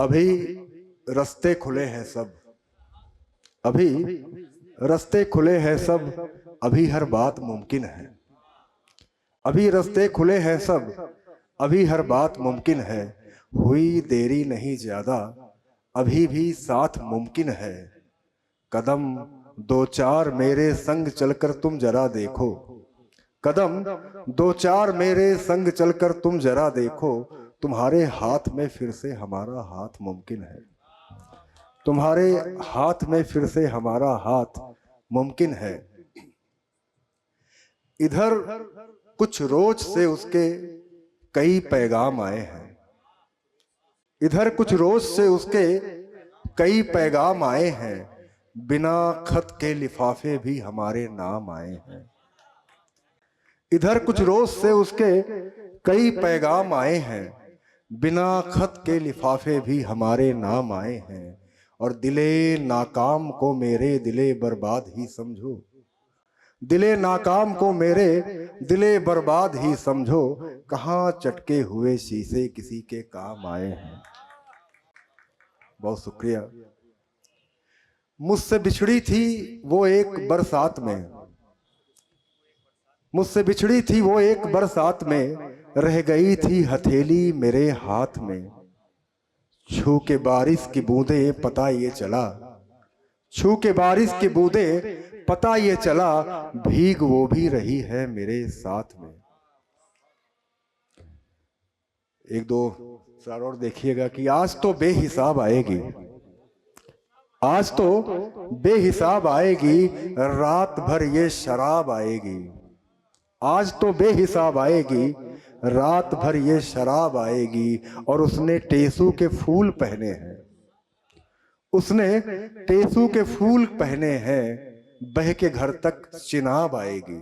अभी रास्ते खुले हैं सब, अभी रास्ते खुले हैं सब, अभी हर बात मुमकिन है। अभी रास्ते खुले हैं सब, अभी हर बात मुमकिन है। हुई देरी नहीं ज्यादा, अभी भी साथ मुमकिन है। कदम दो चार मेरे संग चलकर तुम जरा देखो, कदम दो चार मेरे संग चलकर तुम जरा देखो। तुम्हारे हाथ में फिर से हमारा हाथ मुमकिन है, तुम्हारे हाथ में फिर से हमारा हाथ मुमकिन है। इधर कुछ रोज से उसके कई पैगाम आए हैं, इधर कुछ रोज से उसके कई पैगाम आए हैं। बिना खत के लिफाफे भी हमारे नाम आए हैं। इधर कुछ रोज से उसके कई पैगाम आए हैं, बिना खत के लिफाफे भी हमारे नाम आए हैं। और दिले नाकाम को मेरे दिले बर्बाद ही समझो, दिले नाकाम को मेरे दिले बर्बाद ही समझो। कहाँ चटके हुए शीशे किसी के काम आए हैं। बहुत शुक्रिया। मुझसे बिछड़ी थी वो एक बरसात में, मुझसे बिछड़ी थी वो एक बरसात में, रह गई थी हथेली मेरे हाथ में। छू के बारिश की बूंदें पता ये चला, छू के बारिश की बूंदें पता ये चला, भीग वो भी रही है मेरे साथ में। एक दो सार और देखिएगा कि आज तो बेहिसाब आएगी, आज तो बेहिसाब आएगी, रात भर ये शराब आएगी। आज तो बेहिसाब आएगी, रात भर ये शराब आएगी। और उसने टेसू के फूल पहने हैं, उसने टेसू के फूल पहने हैं, बह के घर तक चिनाब आएगी।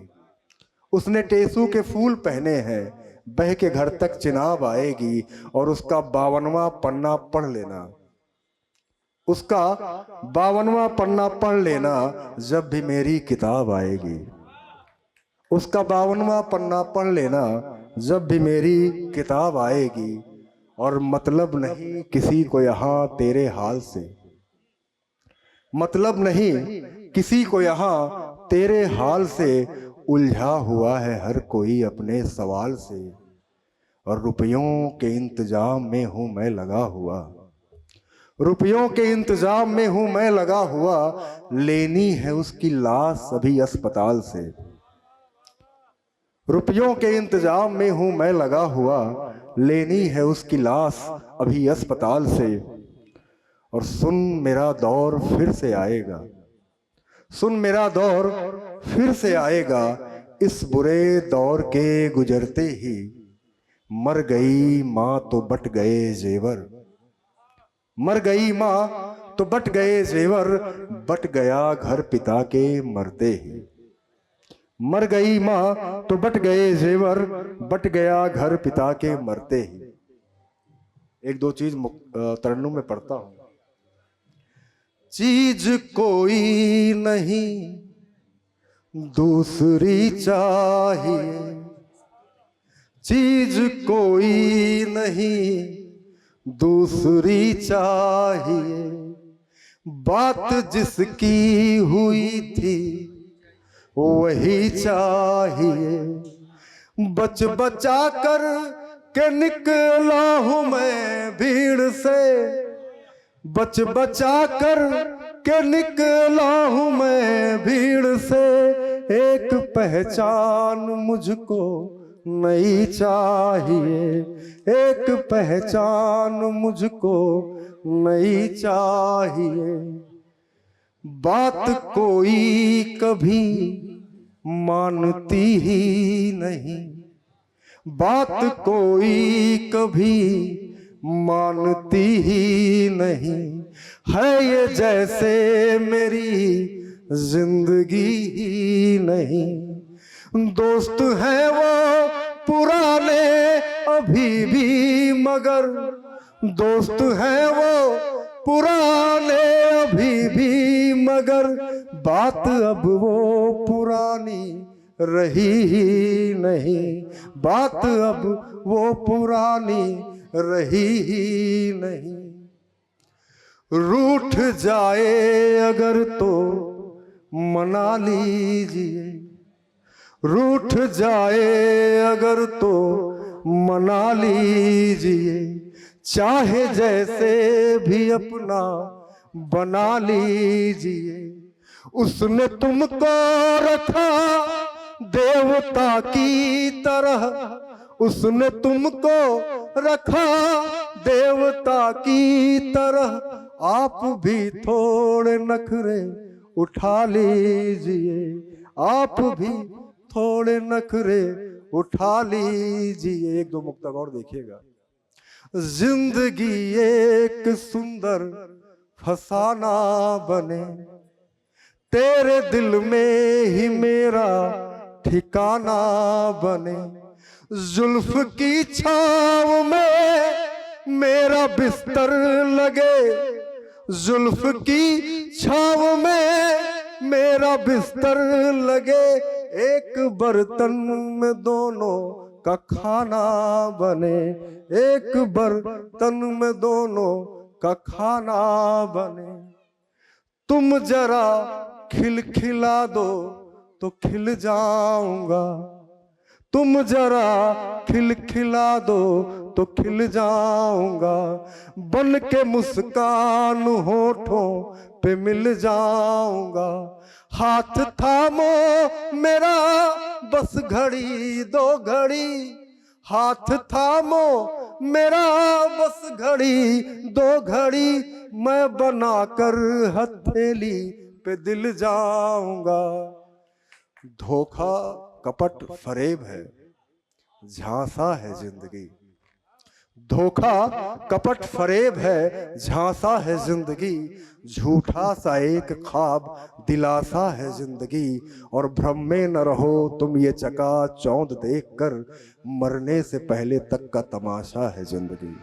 उसने टेसू के फूल पहने हैं, बह के घर तक चिनाब आएगी। और उसका 52वां पन्ना पढ़ लेना, उसका 52वां पन्ना पढ़ लेना, जब भी मेरी किताब आएगी। उसका 52वां पन्ना पढ़ लेना, जब भी मेरी किताब आएगी। और मतलब नहीं किसी को यहाँ तेरे हाल से, मतलब नहीं किसी को यहाँ तेरे हाल से, उलझा हुआ है हर कोई अपने सवाल से। और रुपयों के इंतजाम में हूं मैं लगा हुआ, रुपयों के इंतजाम में हूं मैं लगा हुआ। लेनी है उसकी लाश अभी अस्पताल से, रुपयों के इंतजाम में हूं मैं लगा हुआ। लेनी है उसकी लाश अभी अस्पताल से। और सुन मेरा दौर फिर से आएगा, सुन मेरा दौर फिर से आएगा। इस बुरे दौर के गुजरते ही मर गई माँ तो बट गए जेवर, मर गई माँ तो बट गए जेवर। बट गया घर पिता के मरते ही, मर गई माँ तो बट गए जेवर, बट गया घर पिता के मरते ही। एक दो चीज तरन्नुम में पढ़ता हूं। चीज कोई नहीं दूसरी चाहिए, चीज कोई नहीं दूसरी चाहिए। बात जिसकी हुई थी वही चाहिए। बच बचा कर के निकला हूं मैं भीड़ से, बच बचा कर के निकला हूं मैं भीड़ से। एक पहचान मुझको नई चाहिए, एक पहचान मुझको नई चाहिए। बात कोई कभी मानती ही नहीं, बात कोई कभी मानती ही नहीं। है ये जैसे मेरी जिंदगी ही नहीं। दोस्त है वो पुराने अभी भी मगर, दोस्त है वो पुराने अभी भी मगर। बात अब वो पुरानी रही ही नहीं, बात अब वो पुरानी रही ही नहीं। रूठ जाए अगर तो मना लीजिए, रूठ जाए अगर तो मना लीजिए, चाहे जैसे भी अपना बना लीजिए। उसने तुमको रखा देवता की तरह, उसने तुमको रखा देवता की तरह, आप भी थोड़े नखरे उठा लीजिए, आप भी थोड़े नखरे उठा लीजिए। एक दो मुक्तक और देखिएगा। जिंदगी एक सुंदर फसाना बने, तेरे दिल में ही मेरा ठिकाना बने, जुल्फ की छाव में मेरा बिस्तर लगे, जुल्फ की छाव में मेरा बिस्तर लगे, एक बर्तन में दोनों का खाना बने, एक बर्तन में दोनों का खाना बने। तुम जरा खिलखिला दो तो खिल जाऊंगा, तुम जरा खिलखिला दो तो खिल जाऊंगा, बन के मुस्कान होठों पे मिल जाऊंगा। हाथ थामो मेरा बस घड़ी दो घड़ी, हाथ थामो मेरा बस घड़ी दो घड़ी, मैं बनाकर हथेली पे दिल जाऊंगा। धोखा कपट फरेब है, झांसा है जिंदगी, धोखा कपट फरेब है, झांसा है जिंदगी, झूठा सा एक ख्वाब दिलासा है जिंदगी। और भ्रम में न रहो तुम ये चकाचौंध देखकर, मरने से पहले तक का तमाशा है जिंदगी।